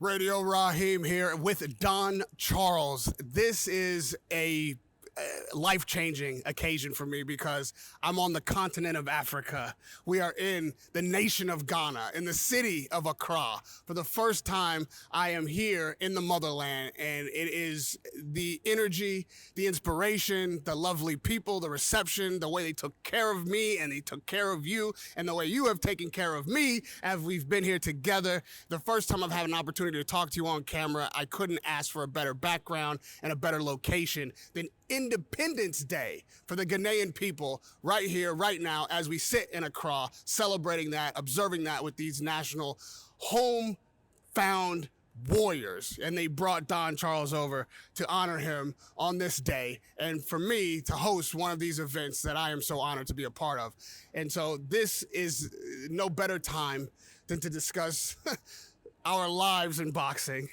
Radio Rahim here with Don Charles. This is a life-changing occasion for me because I'm on the continent of Africa. We are in the nation of Ghana, in the city of Accra. For the first time, I am here in the motherland, and it is the energy, the inspiration, the lovely people, the reception, the way they took care of me and they took care of you, and the way you have taken care of me as we've been here together. The first time I've had an opportunity to talk to you on camera, I couldn't ask for a better background and a better location than Independence Day for the Ghanaian people right here, right now, as we sit in Accra, celebrating that, observing that with these national home-found warriors. And they brought Don Charles over to honor him on this day, and for me to host one of these events that I am so honored to be a part of. And so this is no better time than to discuss our lives in boxing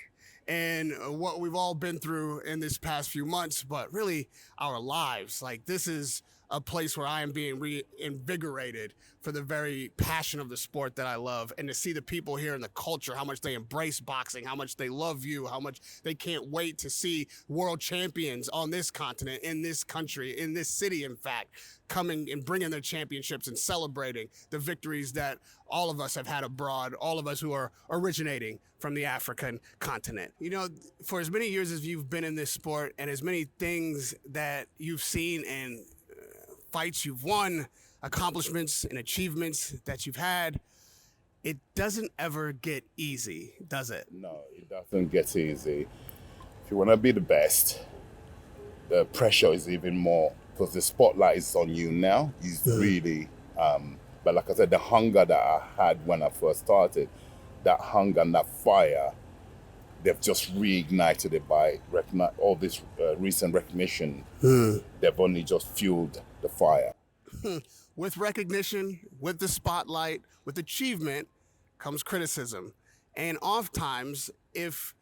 and what we've all been through in this past few months, but really our lives. Like, this is a place where I am being reinvigorated for the very passion of the sport that I love, and to see the people here and the culture, how much they embrace boxing, how much they love you, how much they can't wait to see world champions on this continent, in this country, in this city, in fact, coming and bringing their championships and celebrating the victories that all of us have had abroad, all of us who are originating from the African continent. You know, for as many years as you've been in this sport and as many things that you've seen and fights you've won, accomplishments and achievements that you've had, it doesn't ever get easy, does it? No, it doesn't get easy. If you want to be the best, the pressure is even more, because the spotlight is on you now. It's really, but like I said, the hunger that I had when I first started, that hunger and that fire, they've just reignited it by all this recent recognition. They've only just fueled the fire. With recognition, with the spotlight, with achievement comes criticism. And oftentimes, if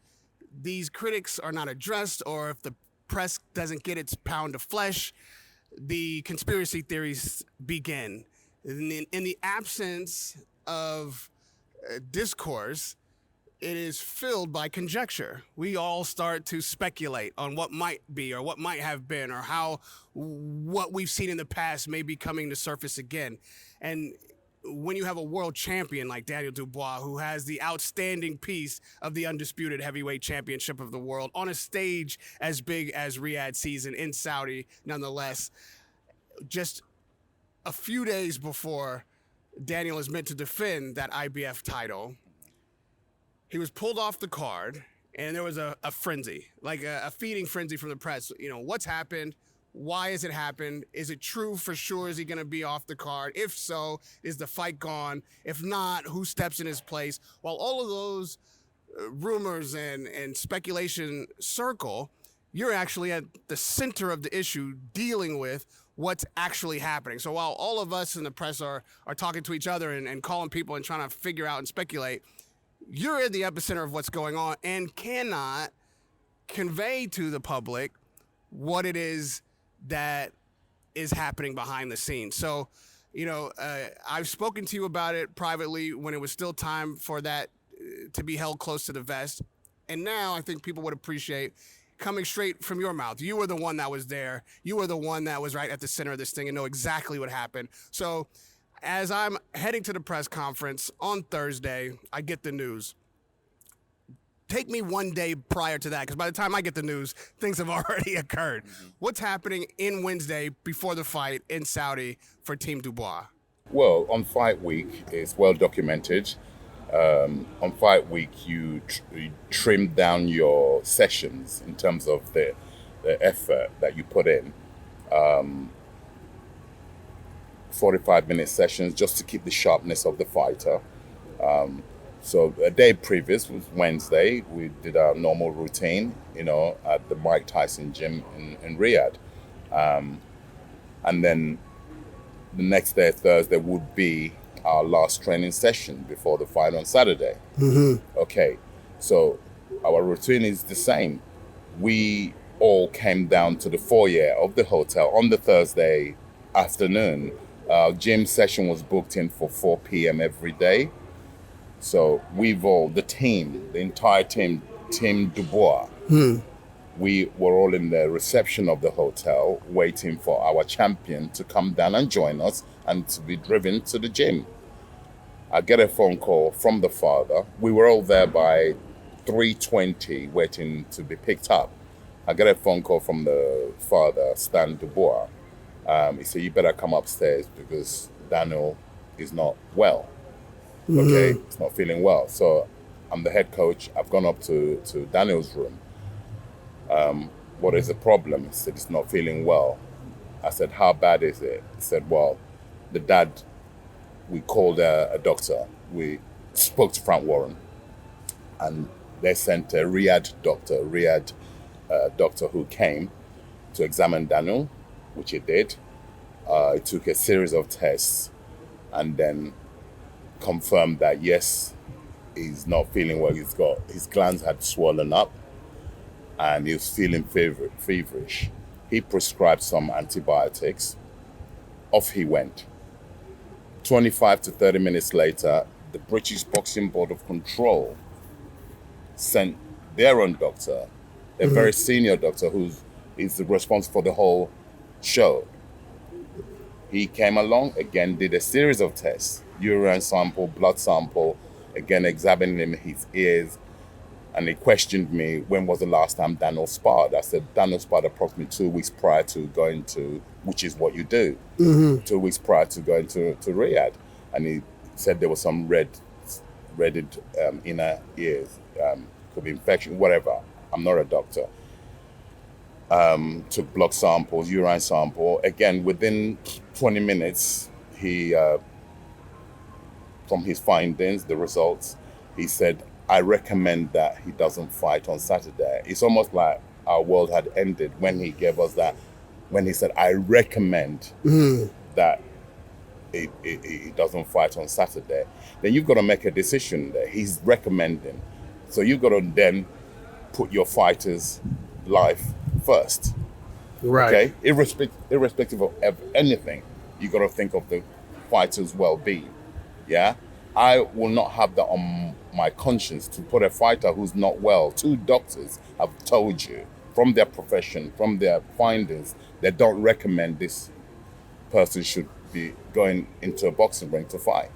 these critics are not addressed, or if the press doesn't get its pound of flesh, the conspiracy theories begin. In the absence of discourse, it is filled by conjecture. We all start to speculate on what might be or what might have been, or how what we've seen in the past may be coming to surface again. And when you have a world champion like Daniel Dubois, who has the outstanding piece of the undisputed heavyweight championship of the world on a stage as big as Riyadh season in Saudi, nonetheless, just a few days before Daniel is meant to defend that IBF title, he was pulled off the card, and there was a frenzy, like a feeding frenzy from the press. You know, what's happened? Why has it happened? Is it true for sure? Is he going to be off the card? If so, is the fight gone? If not, who steps in his place? While all of those rumors and speculation circle, you're actually at the center of the issue, dealing with what's actually happening. So while all of us in the press are talking to each other and calling people and trying to figure out and speculate, you're in the epicenter of what's going on and cannot convey to the public what it is that is happening behind the scenes. So, you know, I've spoken to you about it privately when it was still time for that to be held close to the vest. And now I think people would appreciate coming straight from your mouth. You were the one that was there. You were the one that was right at the center of this thing and know exactly what happened. So as I'm heading to the press conference on Thursday, I get the news. Take me one day prior to that, because by the time I get the news, things have already occurred. What's happening in Wednesday before the fight in Saudi for Team Dubois? Well, on fight week, it's well documented. On fight week, you trim down your sessions in terms of the effort that you put in. 45-minute sessions just to keep the sharpness of the fighter. So a day previous was Wednesday. We did our normal routine, you know, at the Mike Tyson gym in Riyadh. And then the next day, Thursday, would be our last training session before the fight on Saturday. Okay, so our routine is the same. We all came down to the foyer of the hotel on the Thursday afternoon. Gym session was booked in for 4 p.m. every day. So we've all, the team, the entire team, Team Dubois, we were all in the reception of the hotel waiting for our champion to come down and join us and to be driven to the gym. I get a phone call from the father. We were all there by 3:20 waiting to be picked up. I get a phone call from the father, Stan Dubois. He said, you better come upstairs because Daniel is not well. Okay, he's not feeling well. So I'm the head coach. I've gone up to Daniel's room. What is the problem? He said, he's not feeling well. I said, how bad is it? He said, well, the dad, we called a doctor. We spoke to Frank Warren and they sent a Riyadh doctor who came to examine Daniel, which he did. He took a series of tests and then confirmed that yes, he's not feeling well. His glands had swollen up and he was feeling feverish. He prescribed some antibiotics. Off he went. 25 to 30 minutes later, the British Boxing Board of Control sent their own doctor, a very senior doctor who is responsible for the whole show. He came along, again, did a series of tests, urine sample, blood sample, again examining his ears, and he questioned me, when was the last time Daniel sparred? I said, Daniel sparred approximately 2 weeks prior to going to, which is what you do, 2 weeks prior to going to Riyadh. And he said there was some redded inner ears, could be infection, whatever. I'm not a doctor. Took blood samples, urine sample. Again, within 20 minutes, he, from his findings, the results, he said, I recommend that he doesn't fight on Saturday. It's almost like our world had ended when he gave us that, when he said, I recommend that he doesn't fight on Saturday. Then you've got to make a decision that he's recommending. So you've got to then put your fighter's life first. Right. Okay? Irrespective of anything, you got to think of the fighter's well-being. Yeah? I will not have that on my conscience to put a fighter who's not well. 2 doctors have told you from their profession, from their findings, they don't recommend this person should be going into a boxing ring to fight.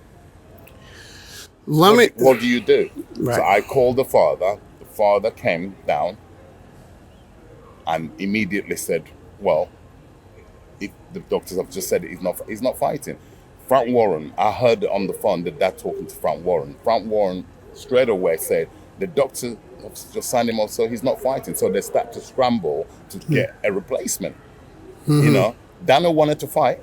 What do you do? Right. So I called the father. The father came down and immediately said, well, if the doctors have just said he's not fighting. Frank Warren, I heard on the phone the dad talking to Frank Warren. Frank Warren straight away said the doctor just signed him off, so he's not fighting. So they start to scramble to get a replacement. You know, Daniel wanted to fight.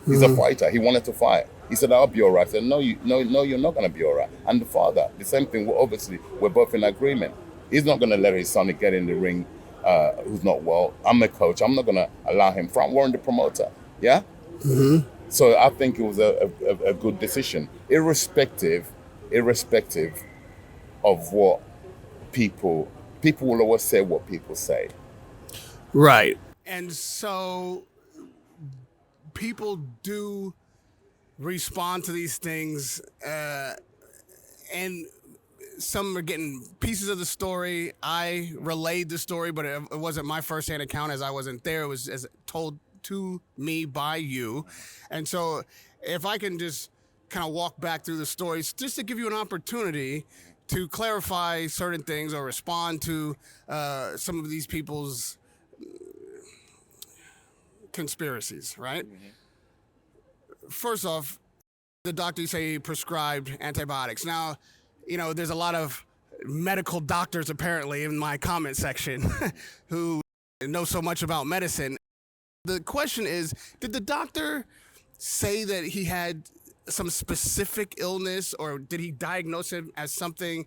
He's a fighter. He wanted to fight. He said, I'll be all right. I said, no, you're not going to be all right. And the father, the same thing. Obviously, we're both in agreement. He's not going to let his son get in the ring who's not well. I'm the coach. I'm not going to allow him. Frank Warren, the promoter. Yeah? So I think it was a good decision, irrespective of what people will always say what people say. Right. And so people do respond to these things, and some are getting pieces of the story. I relayed the story, but it wasn't my firsthand account as I wasn't there. It was as told to me by you. And so if I can just kind of walk back through the stories just to give you an opportunity to clarify certain things or respond to some of these people's conspiracies, right? First off, the doctor say prescribed antibiotics. Now, there's a lot of medical doctors apparently in my comment section who know so much about medicine. The question is, did the doctor say that he had some specific illness, or did he diagnose him as something?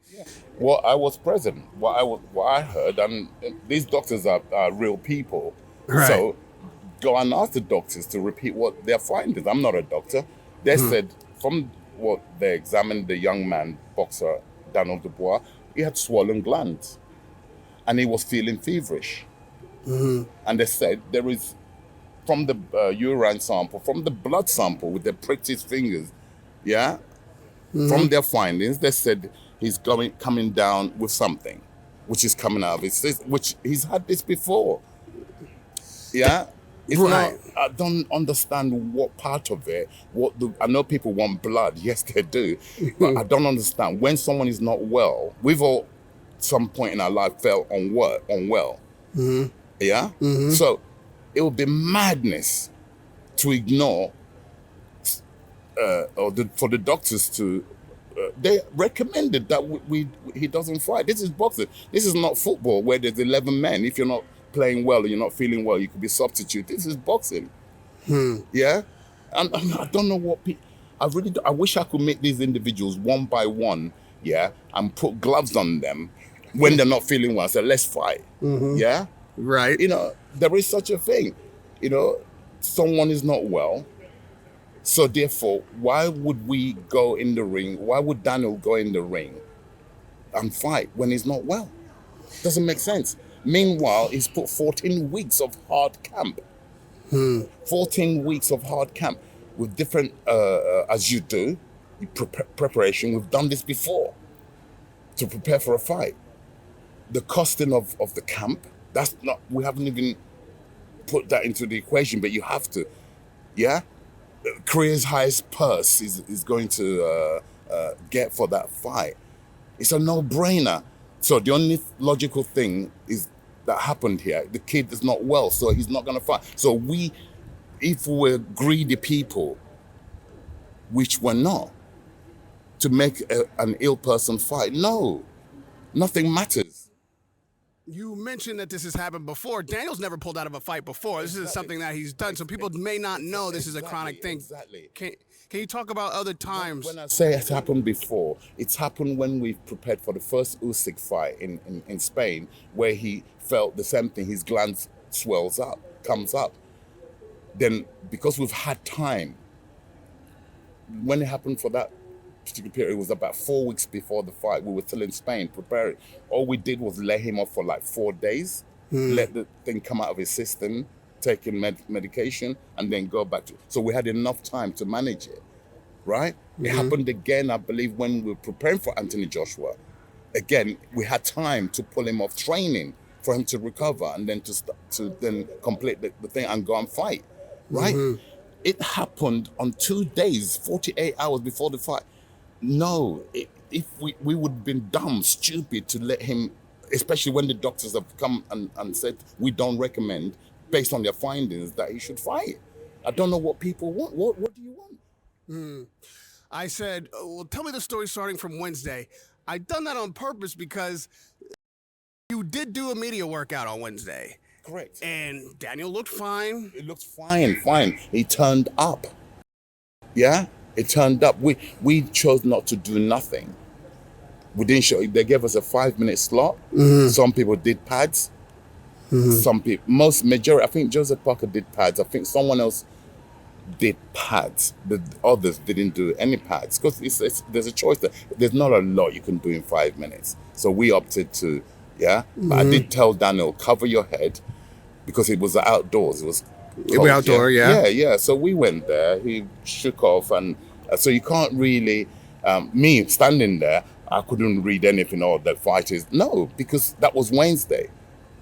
Well, I was present. What I heard, and these doctors are real people. Right. So go and ask the doctors to repeat what their findings. I'm not a doctor. They said from what they examined the young man, boxer Daniel Dubois, he had swollen glands and he was feeling feverish. And they said there is, from the urine sample, from the blood sample with the pricked his fingers, yeah, From their findings, they said he's coming down with something, which is coming out of his system, which he's had this before. Yeah? It's Right. not, I don't understand what part of it, I know people want blood, yes they do, but I don't understand. When someone is not well, we've all, some point in our life, felt unwell. Yeah? So it would be madness to ignore, for the doctors to, they recommended that he doesn't fight. This is boxing. This is not football where there's 11 men. If you're not playing well or you're not feeling well, you could be substitute. This is boxing. Yeah? And I don't know what people, I wish I could meet these individuals one by one, yeah, and put gloves on them when they're not feeling well. So let's fight. Yeah? Right. You know, there is such a thing. You know, someone is not well. So therefore, why would we go in the ring? Why would Daniel go in the ring and fight when he's not well? Doesn't make sense. Meanwhile, he's put 14 weeks of hard camp. 14 weeks of hard camp with different, as you do, preparation. We've done this before to prepare for a fight. The costing of the camp, that's not, we haven't even put that into the equation, but you have to, yeah? Korea's highest purse is going to get for that fight. It's a no-brainer. So the only logical thing is that happened here. The kid is not well, so he's not going to fight. So if we're greedy people, which we're not, to make an ill person fight, no, nothing matters. You mentioned that this has happened before. Daniel's never pulled out of a fight before. This is something that he's done, so people may not know this is a chronic thing. Exactly. Can you talk about other times? When I say it's happened before, it's happened when we prepared for the first Usyk fight in Spain, where he felt the same thing. His glands comes up. Then, because we've had time, when it happened for that particular period, it was about 4 weeks before the fight. We were still in Spain preparing. All we did was let him off for like 4 days, let the thing come out of his system, taking medication, and then go back to. So we had enough time to manage it, right? It happened again, I believe, when we were preparing for Anthony Joshua. Again, we had time to pull him off training for him to recover and then to then complete the thing and go and fight, right? It happened on 2 days, 48 hours before the fight. No, if we would have been dumb, stupid to let him, especially when the doctors have come and said, we don't recommend, based on their findings, that he should fight. I don't know what people want. What do you want? I said, well, tell me the story starting from Wednesday. I done that on purpose because you did do a media workout on Wednesday. Correct. And Daniel looked fine. It looked fine. He turned up. Yeah? It turned up. We chose not to do nothing. We didn't show. They gave us a 5-minute slot. Some people did pads. Some people, majority, I think Joseph Parker did pads. I think someone else did pads. The others didn't do any pads because there's a choice there. There's not a lot you can do in 5 minutes. So we opted to, yeah. But I did tell Daniel, cover your head, because it was outdoors. It was cold, outdoor, yeah. So we went there. He shook off, and so you can't really. Me standing there, I couldn't read anything or the fighters. No, because that was Wednesday.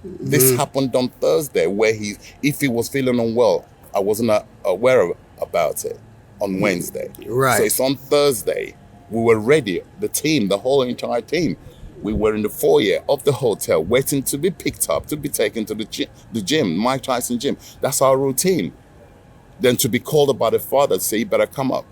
This happened on Thursday, where if he was feeling unwell, I wasn't aware about it on Wednesday. Right. So it's on Thursday. We were ready, the whole entire team. We were in the foyer of the hotel waiting to be picked up, to be taken to the gym, Mike Tyson gym. That's our routine. Then to be called up by the father to say, you better come up,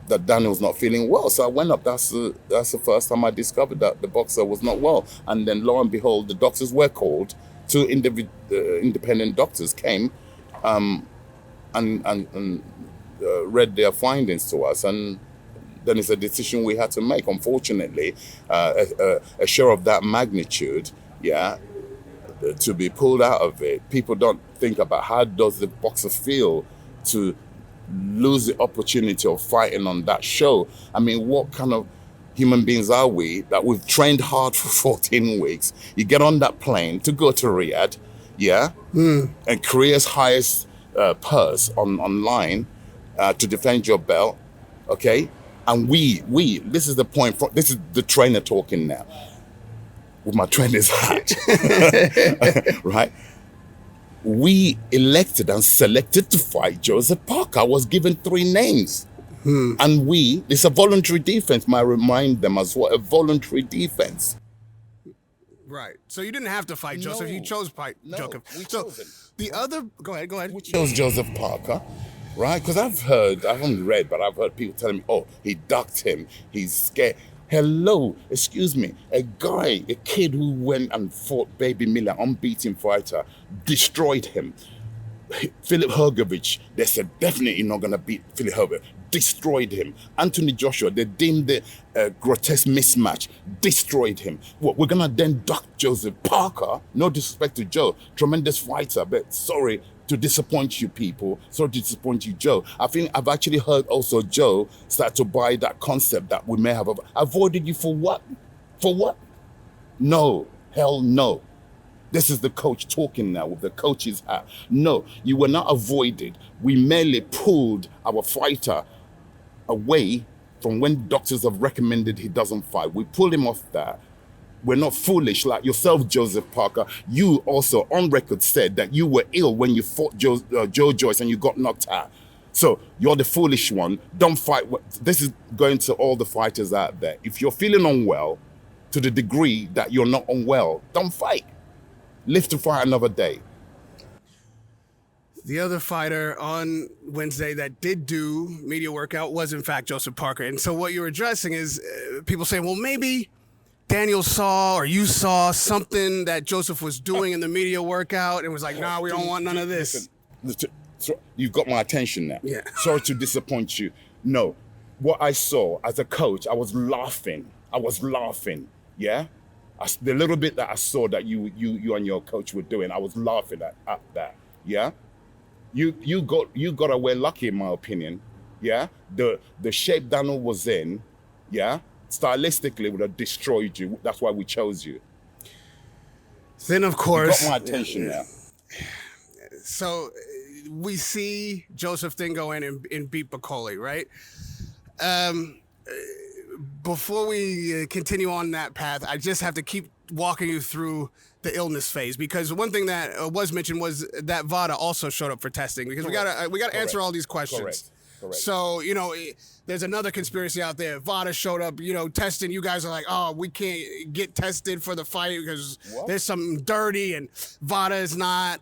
that Daniel's not feeling well. So I went up. That's the first time I discovered that the boxer was not well. And then lo and behold, the doctors were called. 2 independent doctors came and read their findings to us. And then it's a decision we had to make. Unfortunately, a show of that magnitude, yeah, to be pulled out of it, people don't think about how does the boxer feel to lose the opportunity of fighting on that show. I mean, what kind of human beings are we that we've trained hard for 14 weeks? You get on that plane to go to Riyadh, yeah, and Korea's highest purse online to defend your belt, okay? And this is the point, this is the trainer talking now, with my trainer's hat, right? We elected and selected to fight Joseph Parker. I was given 3 names. And it's a voluntary defense, might remind them as well, a voluntary defense. Right. So you didn't have to fight Joseph. You chose Joseph. We So chose him. the other, go ahead. We chose Joseph Parker, right? Because I haven't read, but I've heard people telling me, oh, he ducked him. He's scared. Hello, excuse me. A kid who went and fought Baby Miller, unbeaten fighter, destroyed him. Philip Hrgovic, they said definitely not going to beat Philip Hrgovic. Destroyed him. Anthony Joshua, they deemed the grotesque mismatch. Destroyed him. What, we're going to then duck Joseph Parker? No disrespect to Joe. Tremendous fighter, but sorry to disappoint you people. Sorry to disappoint you, Joe. I think I've actually heard also Joe start to buy that concept that we may have avoided you for what? For what? No. Hell no. This is the coach talking now with the coach's hat. No, you were not avoided. We merely pulled our fighter away from when doctors have recommended he doesn't fight. We pulled him off that. We're not foolish like yourself, Joseph Parker. You also on record said that you were ill when you fought Joe Joyce and you got knocked out. So you're the foolish one. Don't fight. This is going to all the fighters out there. If you're feeling unwell to the degree that you're not unwell, don't fight. Live to fight another day. The other fighter on Wednesday that did do media workout was, in fact, Joseph Parker. And so what you're addressing is people saying, well, maybe Daniel saw or you saw something that Joseph was doing in the media workout and was like, nah, we don't want none of this. Listen, you've got my attention now. Yeah. Sorry to disappoint you. No, what I saw as a coach, I was laughing. Yeah? The little bit that I saw that you and your coach were doing, I was laughing at that. Yeah? You got away lucky in my opinion. Yeah? The shape Daniel was in, yeah, stylistically would have destroyed you. That's why we chose you. Then of course you got my attention now. So we see Joseph then go in and beat Bacoli, right? Before we continue on that path, I just have to keep walking you through the illness phase, because one thing that was mentioned was that VADA also showed up for testing, because Correct. we gotta answer all these questions. Correct. So, there's another conspiracy out there. VADA showed up, testing. You guys are like, oh, we can't get tested for the fight because there's something dirty and VADA is not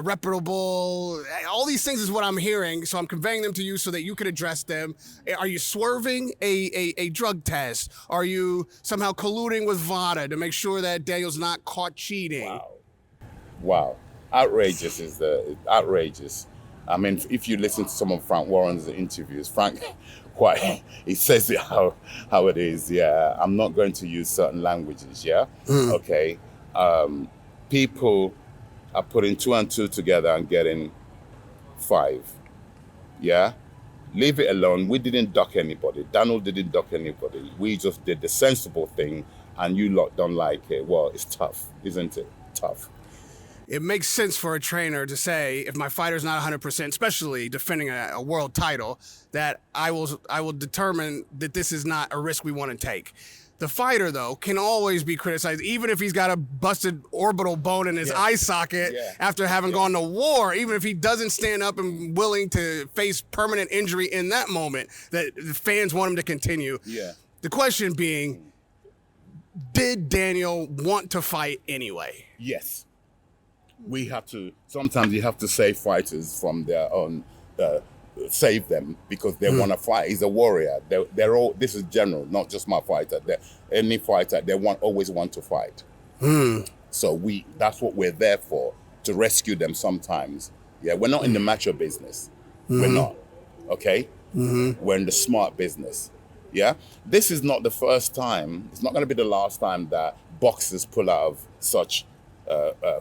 reputable. All these things is what I'm hearing. So I'm conveying them to you so that you can address them. Are you swerving a drug test? Are you somehow colluding with VADA to make sure that Daniel's not caught cheating? Wow. Outrageous. I mean, if you listen to some of Frank Warren's interviews, Frank he says it how it is. Yeah, I'm not going to use certain languages. Yeah, okay. People are putting 2 and 2 together and getting 5. Yeah, leave it alone. We didn't duck anybody. Daniel didn't duck anybody. We just did the sensible thing, and you lot don't like it. Well, it's tough, isn't it? Tough. It makes sense for a trainer to say, if my fighter's not 100%, especially defending a world title, that I will determine that this is not a risk we want to take. The fighter, though, can always be criticized, even if he's got a busted orbital bone in his eye socket after having gone to war, even if he doesn't stand up and willing to face permanent injury in that moment, that the fans want him to continue. Yeah. The question being, did Daniel want to fight anyway? Yes. Sometimes you have to save fighters from their own, save them because they want to fight. He's a warrior. They're all, this is general, not just my fighter. Any fighter, always want to fight. So that's what we're there for, to rescue them sometimes. Yeah, we're not in the macho business. We're not, okay? We're in the smart business. Yeah, this is not the first time, it's not going to be the last time that boxers pull out of such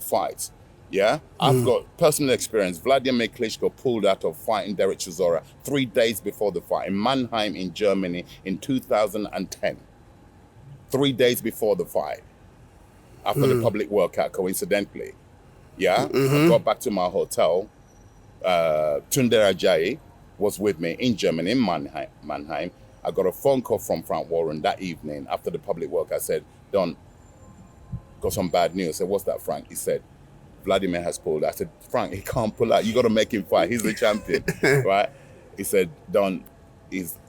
fights. Yeah, I've got personal experience. Vladimir Klitschko pulled out of fighting Derek Chisora 3 days before the fight in Mannheim in Germany in 2010. 3 days before the fight, after the public workout, coincidentally. Yeah, I got back to my hotel. Tunde Ajayi was with me in Germany, in Mannheim, I got a phone call from Frank Warren that evening after the public work. I said, Don, got some bad news. I said, what's that, Frank? He said, Vladimir has pulled out. I said, Frank, he can't pull out. You got to make him fight. He's the champion, right? He said, Don, he's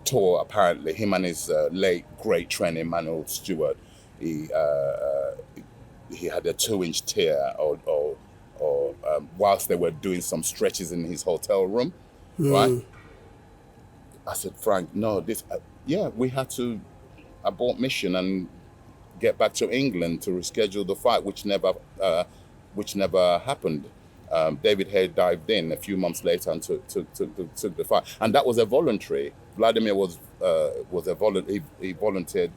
tore, apparently. Him and his late, great trainer, Emmanuel Stewart, he had a 2-inch tear whilst they were doing some stretches in his hotel room, right? I said, Frank, no, we had to abort mission and get back to England to reschedule the fight, which never happened. David Hay dived in a few months later and took the fight, and that was a voluntary. Vladimir was he volunteered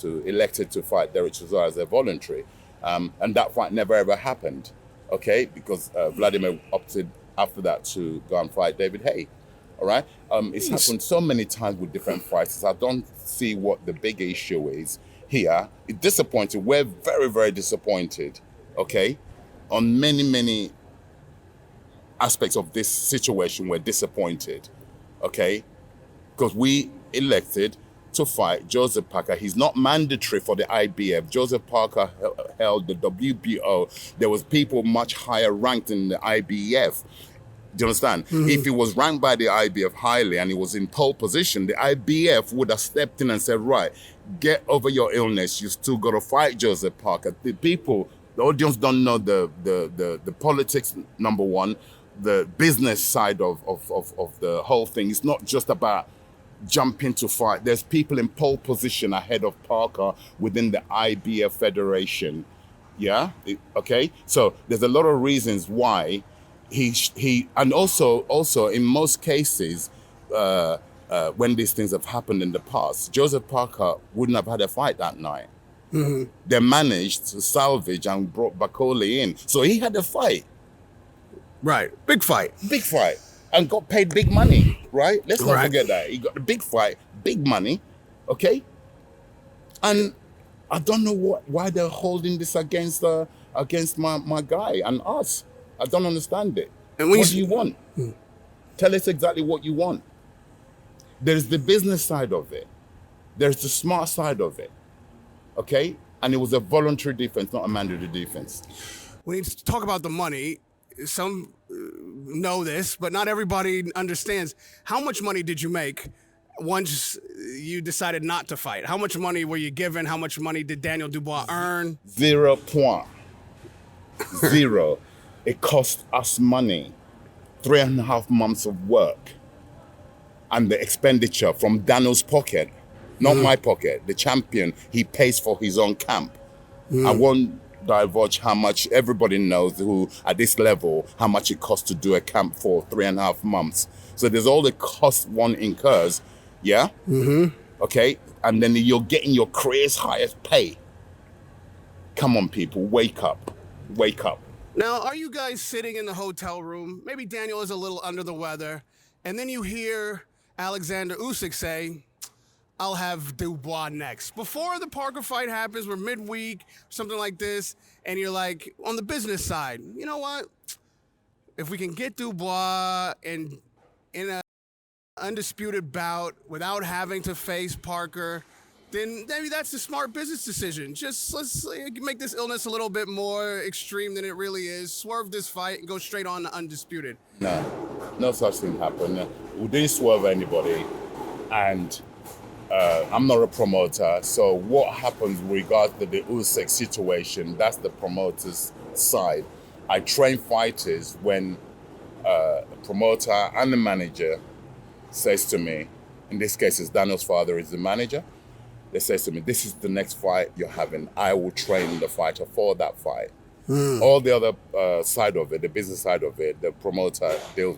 elected to fight Derek Chisora as a voluntary, and that fight never ever happened. Okay, because Vladimir opted after that to go and fight David Hay. All right, it's happened so many times with different fighters. I don't see what the big issue is here. It's disappointed. We're very, very disappointed. Okay, on many aspects of this situation, we're disappointed. Okay, because we elected to fight Joseph Parker. He's not mandatory for the IBF. Joseph Parker held the WBO. There was people much higher ranked in the IBF. Do you understand? If he was ranked by the IBF highly and he was in pole position, the IBF would have stepped in and said, right, get over your illness. You still got to fight Joseph Parker. The audience don't know the politics, number one, the business side of the whole thing. It's not just about jumping to fight. There's people in pole position ahead of Parker within the IBF Federation. Yeah? Okay? So there's a lot of reasons why he and also in most cases, when these things have happened in the past, Joseph Parker wouldn't have had a fight that night. They managed to salvage and brought Bakole in. So he had a fight. Right. Big fight. Big fight. And got paid big money, right? Let's not forget that. He got a big fight, big money, okay? And I don't know why they're holding this against my guy and us. I don't understand it. And what do you want? Tell us exactly what you want. There's the business side of it. There's the smart side of it, okay? And it was a voluntary defense, not a mandatory defense. We need to talk about the money. Some know this, but not everybody understands. How much money did you make once you decided not to fight? How much money were you given? How much money did Daniel Dubois earn? 0.0. It cost us money. 3.5 months of work. And the expenditure from Daniel's pocket, not my pocket, the champion, he pays for his own camp. I won't divulge how much. Everybody knows who at this level how much it costs to do a camp for 3.5 months. So there's all the cost one incurs, yeah. Okay, and then you're getting your career's highest pay. Come on, people, wake up. Now, are you guys sitting in the hotel room? Maybe Daniel is a little under the weather, and then you hear Oleksandr Usyk say, I'll have Dubois next. Before the Parker fight happens, we're midweek, something like this, and you're like, on the business side, you know what? If we can get Dubois in a undisputed bout without having to face Parker, then maybe that's the smart business decision. Just let's make this illness a little bit more extreme than it really is. Swerve this fight and go straight on to undisputed. No such thing happened. We didn't swerve anybody, and I'm not a promoter, so what happens with regards to the Usyk situation, that's the promoter's side. I train fighters when the promoter and the manager says to me, in this case it's Daniel's father is the manager, they say to me, this is the next fight you're having. I will train the fighter for that fight. All the other side of it, the business side of it, the promoter deals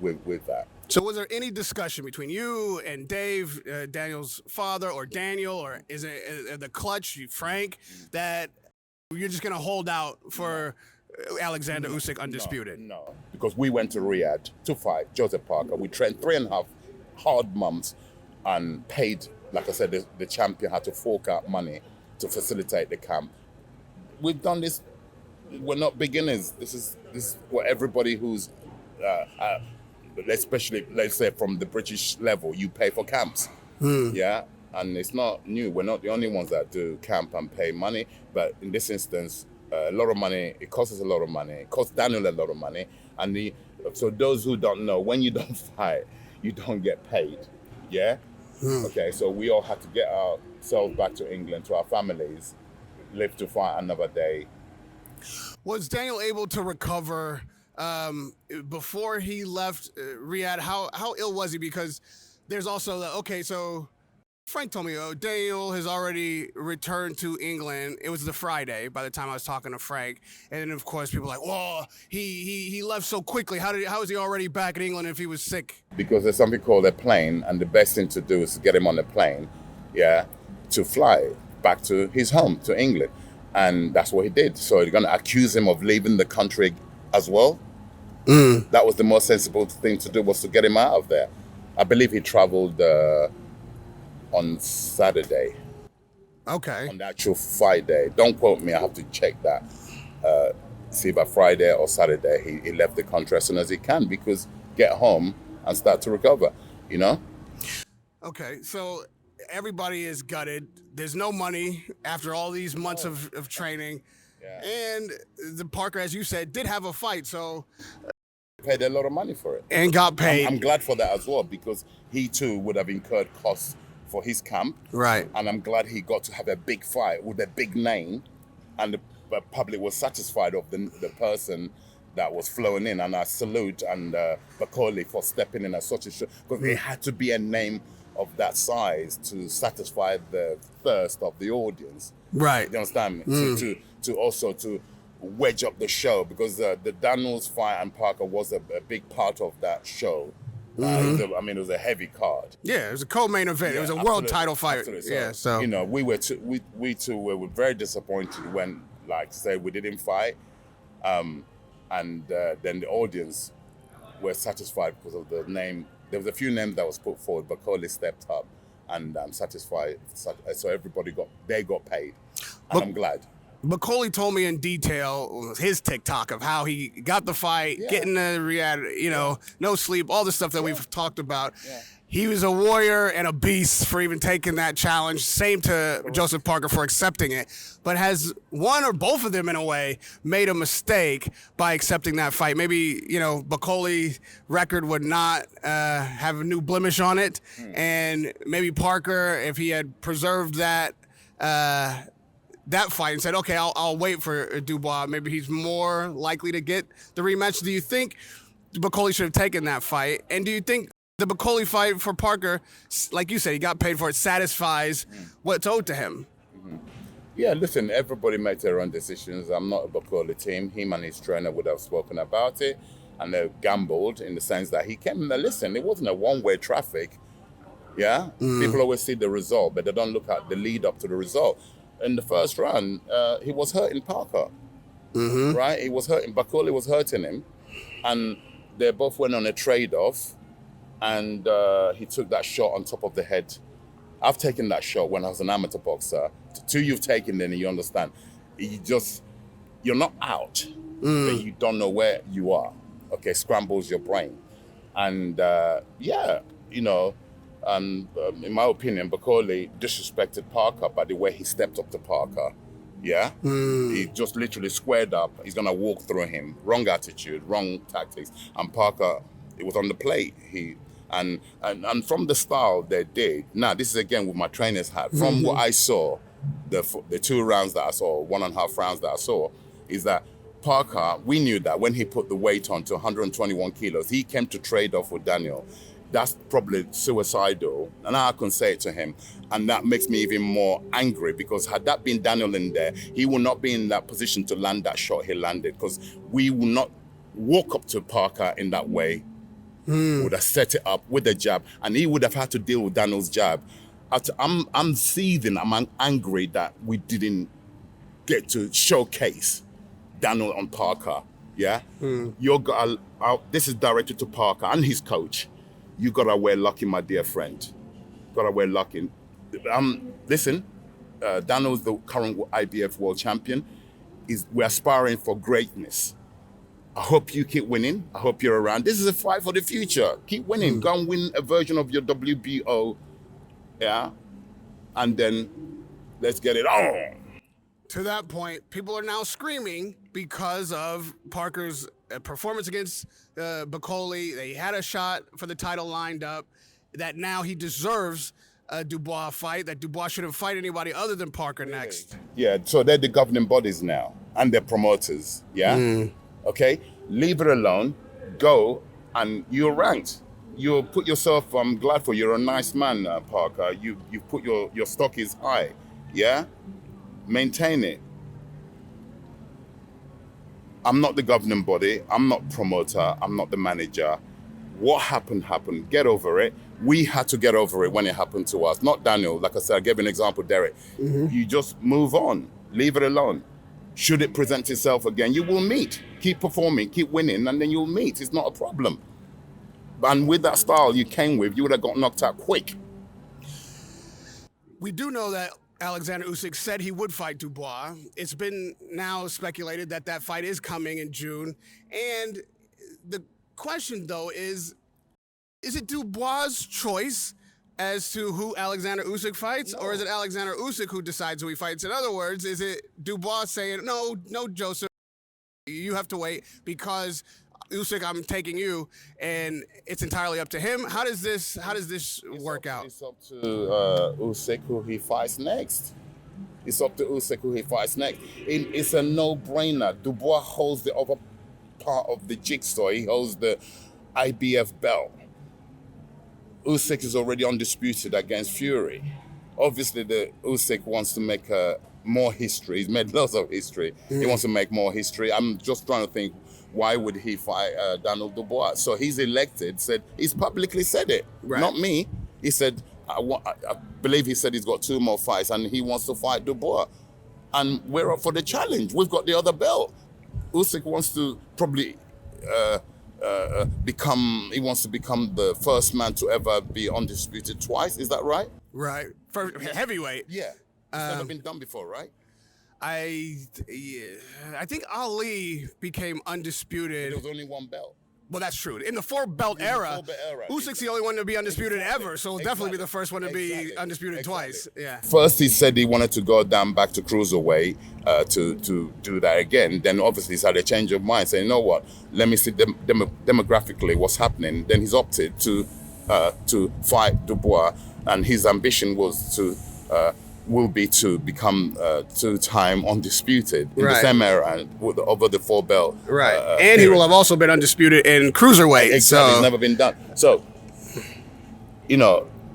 with that. So was there any discussion between you and Dave, Daniel's father, or Daniel, or is it the clutch, Frank, that you're just going to hold out for Oleksandr Usyk undisputed? No, because we went to Riyadh to fight Joseph Parker. We trained 3.5 hard months and paid, like I said, the champion had to fork out money to facilitate the camp. We've done this. We're not beginners. This is what everybody who's especially, let's say, from the British level, you pay for camps. Yeah, and it's not new. We're not the only ones that do camp and pay money. But in this instance, a lot of money. It costs us a lot of money. It costs Daniel a lot of money. And so those who don't know, when you don't fight, you don't get paid. Yeah. Okay. So we all had to get ourselves back to England, to our families, live to fight another day. Was Daniel able to recover before he left Riyadh? How ill was he? Because there's also so Frank told me Daniel has already returned to England. It was the Friday by the time I was talking to Frank, and then of course people were like, "Whoa, he left so quickly. How is he already back in England if he was sick?" Because there's something called a plane, and the best thing to do is to get him on a plane, to fly back to his home, to England. And that's what he did. So you're going to accuse him of leaving the country as well? That was the most sensible thing to do, was to get him out of there. I believe he traveled on Saturday. Okay. On the actual fight day. Don't quote me, I have to check that. See, by Friday or Saturday, he left the country as soon as he can, because get home and start to recover, Okay, so everybody is gutted. There's no money after all these months of training. Yeah. And the Parker, as you said, did have a fight, so Paid a lot of money for it. and got paid. I'm glad for that as well, because he too would have incurred costs for his camp. Right. And I'm glad he got to have a big fight with a big name, and the public was satisfied of the person that was flowing in. And I salute Bakoli for stepping in at such a show, because it had to be a name of that size to satisfy the thirst of the audience. Right. You understand me? To also to wedge up the show, because the Daniels fight and Parker was a big part of that show. It was a heavy card. Yeah, it was a co-main event. Yeah, it was a absolutely, world title fight. absolutely. Yeah, so we too were very disappointed when, like, say, we didn't fight, and then the audience were satisfied because of the name. There was a few names that was put forward, but Coley stepped up, and I'm satisfied. So everybody got paid, and I'm glad. Bakoli told me in detail his TikTok of how he got the fight, getting to Riyadh, no sleep, all the stuff that we've talked about. Yeah. He was a warrior and a beast for even taking that challenge. Same to Joseph Parker for accepting it. But has one or both of them, in a way, made a mistake by accepting that fight? Maybe, Bakoli's record would not have a new blemish on it. And maybe Parker, if he had preserved that fight and said, okay, I'll wait for Dubois, maybe he's more likely to get the rematch. Do you think Bakoli should have taken that fight? And do you think the Bakoli fight for Parker, like you said, he got paid for it, satisfies what's owed to him? Yeah, listen, everybody makes their own decisions. I'm not a Bakoli team. Him and his trainer would have spoken about it, and they gambled in the sense that he came and listen, it wasn't a one-way traffic. Yeah? People always see the result, but they don't look at the lead up to the result. In the first round, he was hurting Parker, right? He was hurting, Bakoli was hurting him, and they both went on a trade-off, and he took that shot on top of the head. I've taken that shot when I was an amateur boxer. Two you've taken, then you understand. You're not out, but you don't know where you are. Okay, scrambles your brain. And in my opinion, Bakoli disrespected Parker by the way he stepped up to Parker. Yeah? He just literally squared up. He's going to walk through him. Wrong attitude, wrong tactics. And Parker, it was on the plate. And from the style they did, now this is again with my trainer's hat, from what I saw, the 2 rounds that I saw, 1.5 rounds that I saw, is that Parker, we knew that when he put the weight on to 121 kilos, he came to trade off with Daniel. That's probably suicidal, and I can say it to him, and that makes me even more angry, because had that been Daniel in there, he would not be in that position to land that shot he landed, because we will not walk up to Parker in that way. Would have set it up with a jab, and he would have had to deal with Daniel's jab. I'm seething, I'm angry that we didn't get to showcase Daniel on Parker. Yeah, this is directed to Parker and his coach. You gotta wear lucky, my dear friend. Gotta wear lucky. Listen, Daniel's the current IBF world champion. We're aspiring for greatness. I hope you keep winning. I hope you're around. This is a fight for the future. Keep winning. Go and win a version of your WBO yeah, and then let's get it on. To that point, people are now screaming because of Parker's performance against Bacoli. They had a shot for the title lined up, that now he deserves a Dubois fight, that Dubois shouldn't fight anybody other than Parker next. Yeah, so they're the governing bodies now, and they're promoters, yeah? Okay, leave it alone, go, and you're ranked. You put yourself, I'm glad for you, you're a nice man, Parker. You put your stock is high, yeah? Maintain it. I'm not the governing body, I'm not promoter, I'm not the manager. What happened, happened. Get over it. We had to get over it when it happened to us. Not Daniel. Like I said, I gave you an example, Derek. You just move on. Leave it alone. Should it present itself again, you will meet. Keep performing, keep winning, and then you'll meet. It's not a problem. And with that style you came with, you would have got knocked out quick. We do know that Oleksandr Usyk said he would fight Dubois. It's been now speculated that that fight is coming in June. And the question, though, is it Dubois' choice as to who Oleksandr Usyk fights, or is it Oleksandr Usyk who decides who he fights? In other words, is it Dubois saying, no, Joseph, you have to wait because Usyk, I'm taking you, and it's entirely up to him? How does this work out? It's up to Usyk who he fights next. It's up to Usyk who he fights next. It's a no-brainer. Dubois holds the other part of the jigsaw. He holds the IBF belt. Usyk is already undisputed against Fury. Obviously, the Usyk wants to make more history. He's made lots of history. He wants to make more history. I'm just trying to think, why would he fight Daniel Dubois? So he's elected, he's publicly said it, right. Not me. He said, I believe he said he's got 2 more fights and he wants to fight Dubois. And we're up for the challenge. We've got the other belt. Usyk wants to probably become the first man to ever be undisputed twice. Is that right? Right. For heavyweight. Yeah. It's never been done before, right? I think Ali became undisputed. There was only 1 belt. Well, that's true. In the 4-belt era, Usyk's the only one to be undisputed ever, so he'll definitely be the first one to be undisputed twice. Yeah. First, he said he wanted to go down back to cruiserweight to do that again. Then, obviously, he's had a change of mind, saying, you know what, let me see demographically what's happening. Then he's opted to fight Dubois, and his ambition was will be to become 2-time undisputed in the same era over the 4-belt. Right. And period. he will have also been undisputed in cruiserweight. Exactly. So. It's never been done. So,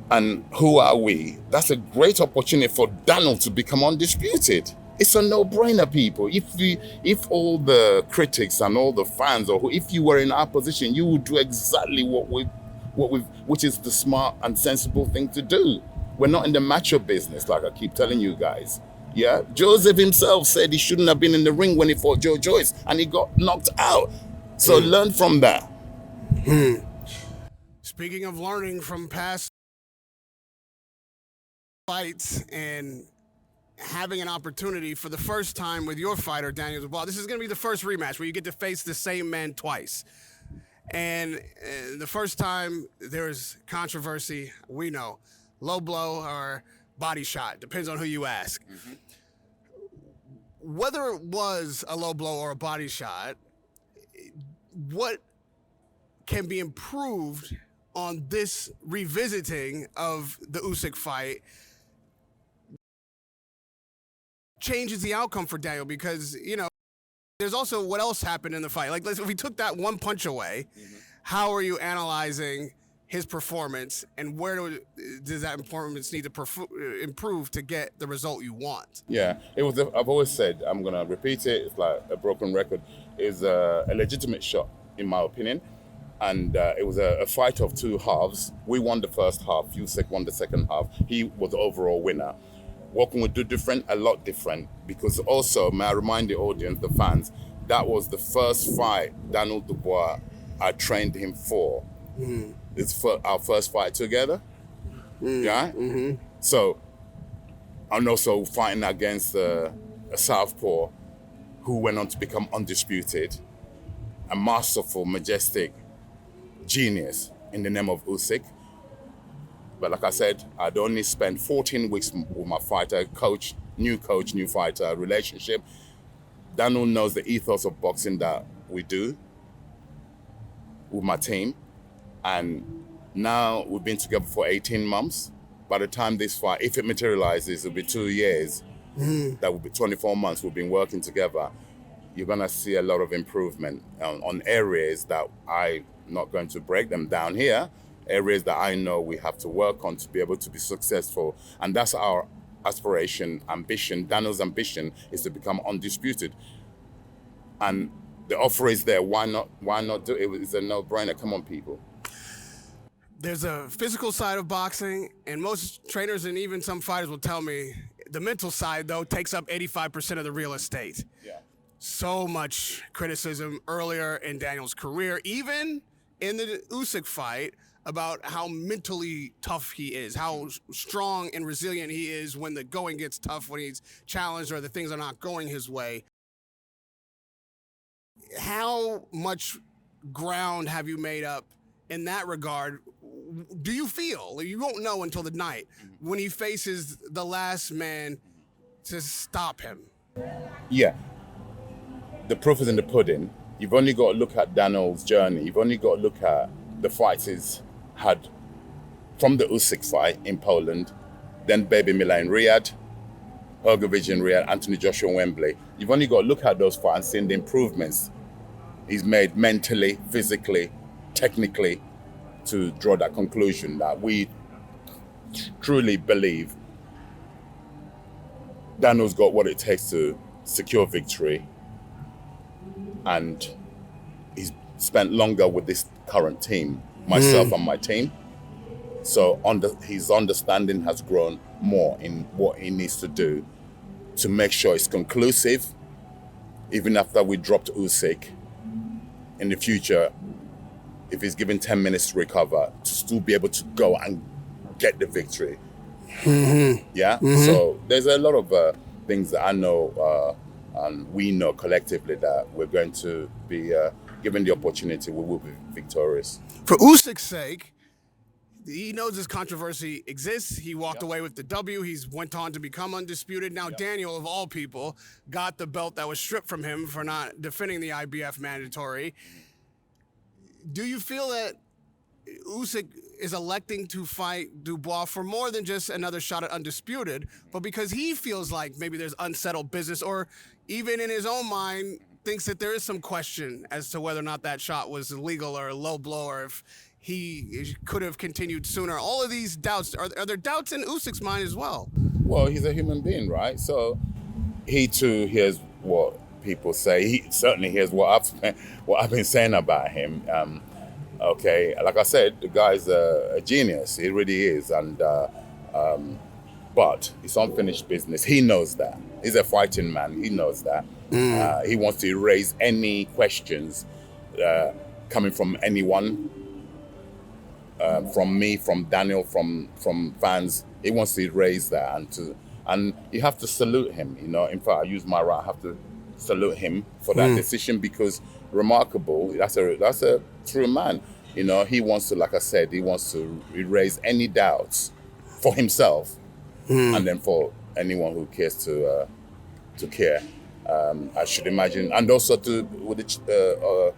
and who are we? That's a great opportunity for Daniel to become undisputed. It's a no-brainer, people. If all the critics and all the fans, or if you were in our position, you would do exactly which is the smart and sensible thing to do. We're not in the macho business, like I keep telling you guys. Yeah, Joseph himself said he shouldn't have been in the ring when he fought Joe Joyce, and he got knocked out. So learn from that. Speaking of learning from past fights and having an opportunity for the first time with your fighter, Daniel Dubois, this is going to be the first rematch where you get to face the same man twice. And the first time there's controversy, we know. Low blow or body shot, depends on who you ask. Whether it was a low blow or a body shot, what can be improved on this revisiting of the Usyk fight changes the outcome for Daniel? Because, there's also what else happened in the fight. Like, if we took that one punch away, how are you analyzing his performance, and where does that performance need to improve to get the result you want? Yeah, I've always said, I'm going to repeat it, it's like a broken record, is a legitimate shot, in my opinion. And it was a fight of 2 halves. We won the first half, Usyk won the second half. He was the overall winner. What can we do different? A lot different. Because also, may I remind the audience, the fans, that was the first fight Daniel Dubois, I trained him for. It's for our first fight together. Yeah? So, I'm also fighting against a southpaw who went on to become undisputed, a masterful, majestic genius in the name of Usyk. But like I said, I'd only spent 14 weeks with my fighter, coach, new fighter relationship. Daniel knows the ethos of boxing that we do with my team. And now we've been together for 18 months. By the time this fight, if it materializes, it'll be 2 years. That will be 24 months we've been working together. You're gonna see a lot of improvement on areas that I'm not going to break them down here, areas that I know we have to work on to be able to be successful. And that's our aspiration, ambition. Daniel's ambition is to become undisputed. And the offer is there. Why not do it? It's a no-brainer. Come on, people. There's a physical side of boxing, and most trainers and even some fighters will tell me the mental side, though, takes up 85% of the real estate. Yeah. So much criticism earlier in Daniel's career, even in the Usyk fight, about how mentally tough he is, how strong and resilient he is when the going gets tough, when he's challenged or the things are not going his way. How much ground have you made up in that regard? Do you feel, you won't know until the night, when he faces the last man to stop him? Yeah. The proof is in the pudding. You've only got to look at Daniel's journey. You've only got to look at the fights he's had from the Usyk fight in Poland, then Baby Miller in Riyadh, Hrgovic in Riyadh, Anthony Joshua in Wembley. You've only got to look at those fights and see the improvements he's made mentally, physically, technically, to draw that conclusion that we truly believe Daniel's got what it takes to secure victory, and he's spent longer with this current team, myself and my team. So his understanding has grown more in what he needs to do to make sure it's conclusive, even after we dropped Usyk. In the future, if he's given 10 minutes to recover, to still be able to go and get the victory. Yeah? So there's a lot of things that I know and we know collectively that we're going to be given the opportunity, we will be victorious. For Usyk's sake, he knows this controversy exists. He walked away with the W. He's went on to become undisputed. Now Daniel, of all people, got the belt that was stripped from him for not defending the IBF mandatory. Do you feel that Usyk is electing to fight Dubois for more than just another shot at undisputed, but because he feels like maybe there's unsettled business, or even in his own mind thinks that there is some question as to whether or not that shot was illegal or a low blow, or if he could have continued sooner? All of these doubts, are there doubts in Usyk's mind as well? Well, he's a human being, right? So he too hears what people say. He certainly hears what I've been saying about him. Okay, like I said, the guy's a genius. He really is, and but it's unfinished business. He knows that. He's a fighting man. He knows that. He wants to erase any questions coming from anyone, from me, from Daniel, from fans. He wants to erase that, and you have to salute him. You know, in fact, I use my right. I have to salute him for that decision, because remarkable. That's a true man. You know, he wants to, like I said, he wants to erase any doubts for himself, and then for anyone who cares to care. I should imagine, and also with the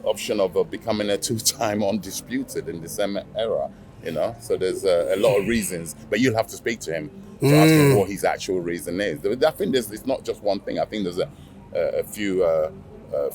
option of becoming a two-time undisputed in the same era. You know, so there's a lot of reasons, but you'll have to speak to him to ask him what his actual reason is. I think it's not just one thing. I think there's a few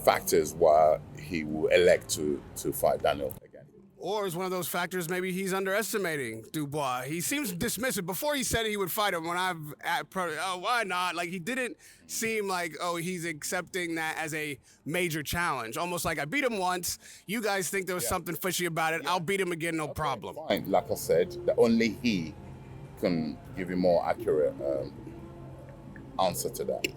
factors why he will elect to fight Daniel again. Or is one of those factors maybe he's underestimating Dubois? He seems dismissive. Before he said he would fight him, when why not? Like, he didn't seem like, he's accepting that as a major challenge. Almost like, I beat him once. You guys think there was something fishy about it. I'll beat him again, no problem. Fine. Like I said, only he can give you more accurate answer to that.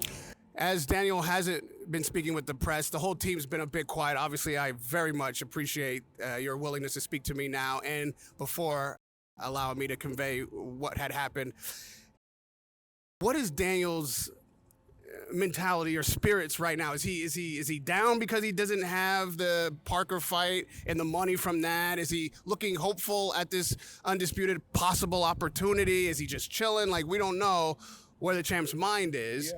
As Daniel hasn't been speaking with the press, the whole team's been a bit quiet. Obviously, I very much appreciate your willingness to speak to me now and before allowing me to convey what had happened. What is Daniel's mentality or spirits right now? Is he down because he doesn't have the Parker fight and the money from that? Is he looking hopeful at this undisputed possible opportunity? Is he just chilling? Like, we don't know where the champ's mind is.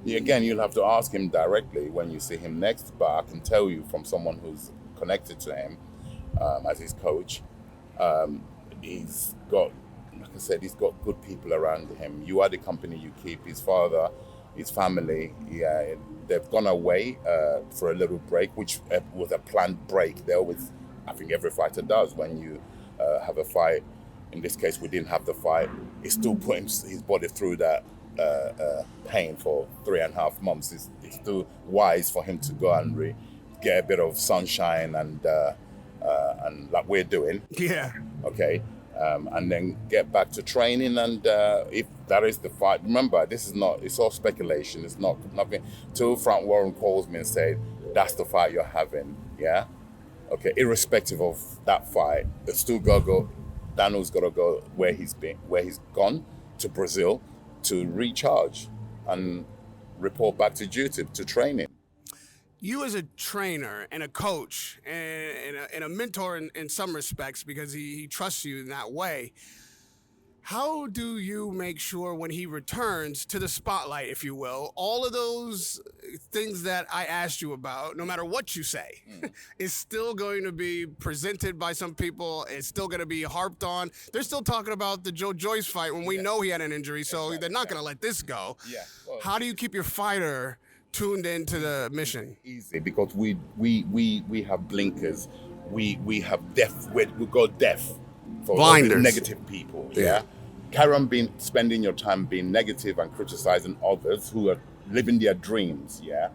Yeah, again, you'll have to ask him directly when you see him next, but I can tell you from someone who's connected to him as his coach, he's got, like I said, he's got good people around him. You are the company you keep. His father, his family, they've gone away for a little break, which was a planned break. They always, I think every fighter does when you have a fight. In this case, we didn't have the fight. He still put his body through that pain for 3.5 months. It's still wise for him to go and get a bit of sunshine and like we're doing. Yeah. Okay. And then get back to training. And if that is the fight, remember, this is not, it's all speculation. It's not nothing. Till Frank Warren calls me and said, that's the fight you're having. Yeah. Okay. Irrespective of that fight, it's still got to go. Daniel's got to go where he's gone to Brazil to recharge and report back to duty, to training. You as a trainer and a coach and a mentor in some respects, because he trusts you in that way, how do you make sure when he returns to the spotlight, if you will, all of those things that I asked you about, no matter what you say, is still going to be presented by some people, it's still going to be harped on. They're still talking about the Joe Joyce fight when we know he had an injury, so they're not going to let this go. Yeah. Well, how do you keep your fighter tuned into the mission? Easy, because we have blinkers. We have deaf. We got deaf for blinders. Negative people. Yeah. Carry on spending your time being negative and criticizing others who are living their dreams. Yeah.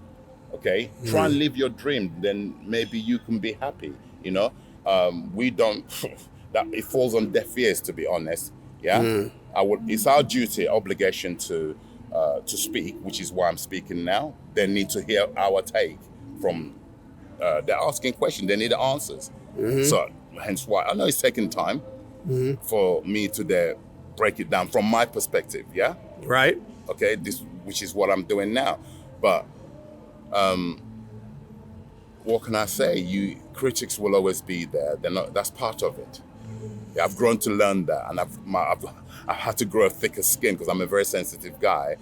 Okay. Try and live your dream. Then maybe you can be happy. You know. We don't. That it falls on deaf ears, to be honest. Yeah. It's our duty, obligation to speak, which is why I'm speaking now. They need to hear our take from. They're asking questions. They need answers. So hence why I know it's taking time for me to break it down from my perspective. Yeah. Right. Okay. Which is what I'm doing now. But what can I say? Critics will always be there. They're not. That's part of it. Yeah, I've grown to learn that, and I've had to grow a thicker skin because I'm a very sensitive guy.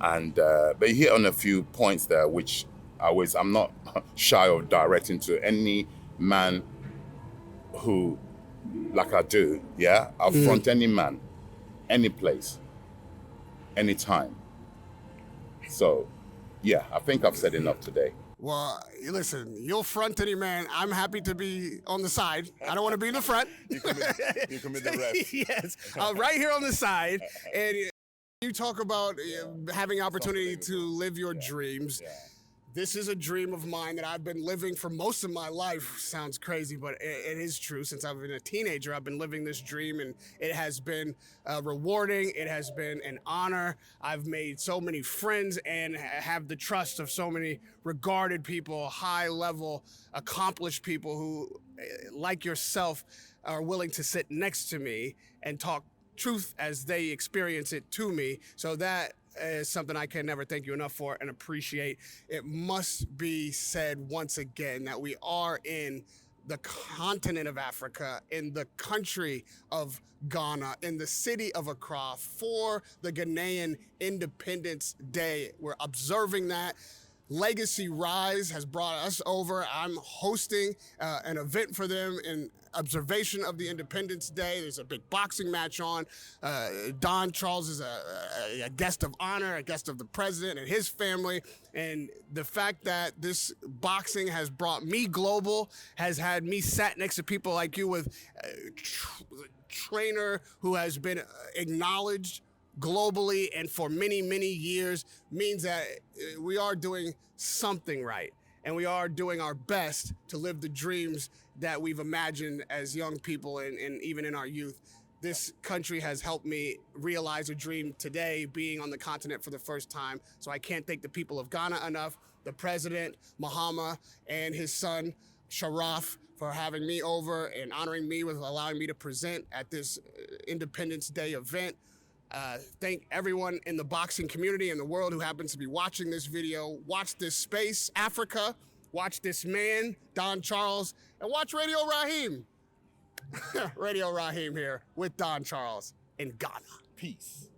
And but you hit on a few points there, which I'm not shy of directing to any man who, like I do. Yeah, I'll front any man, any place, any time. So, yeah, I think I've said enough today. Well, listen, you'll front any man. I'm happy to be on the side. I don't want to be in the front. You can be the ref. Yes, right here on the side. And you talk about having opportunity to live your dreams. Yeah. This is a dream of mine that I've been living for most of my life. Sounds crazy, but it is true. Since I've been a teenager, I've been living this dream, and it has been rewarding. It has been an honor. I've made so many friends and have the trust of so many regarded people, high-level, accomplished people who, like yourself, are willing to sit next to me and talk truth as they experience it to me. So that is something I can never thank you enough for and appreciate. It must be said once again that we are in the continent of Africa, in the country of Ghana, in the city of Accra for the Ghanaian Independence Day. We're observing that. Legacy Rise has brought us over. I'm hosting an event for them in observation of the Independence Day. There's a big boxing match on. Don Charles is a guest of honor, a guest of the president and his family. And the fact that this boxing has brought me global, has had me sat next to people like you with a trainer who has been acknowledged globally and for many, many years, means that we are doing something right. And we are doing our best to live the dreams that we've imagined as young people and even in our youth. This country has helped me realize a dream today, being on the continent for the first time. So I can't thank the people of Ghana enough, the president, Mahama, and his son, Sharaf, for having me over and honoring me with allowing me to present at this Independence Day event. Thank everyone in the boxing community and the world who happens to be watching this video. Watch this space, Africa. Watch this man, Don Charles, and watch Radio Rahim. Radio Rahim here with Don Charles in Ghana. Peace.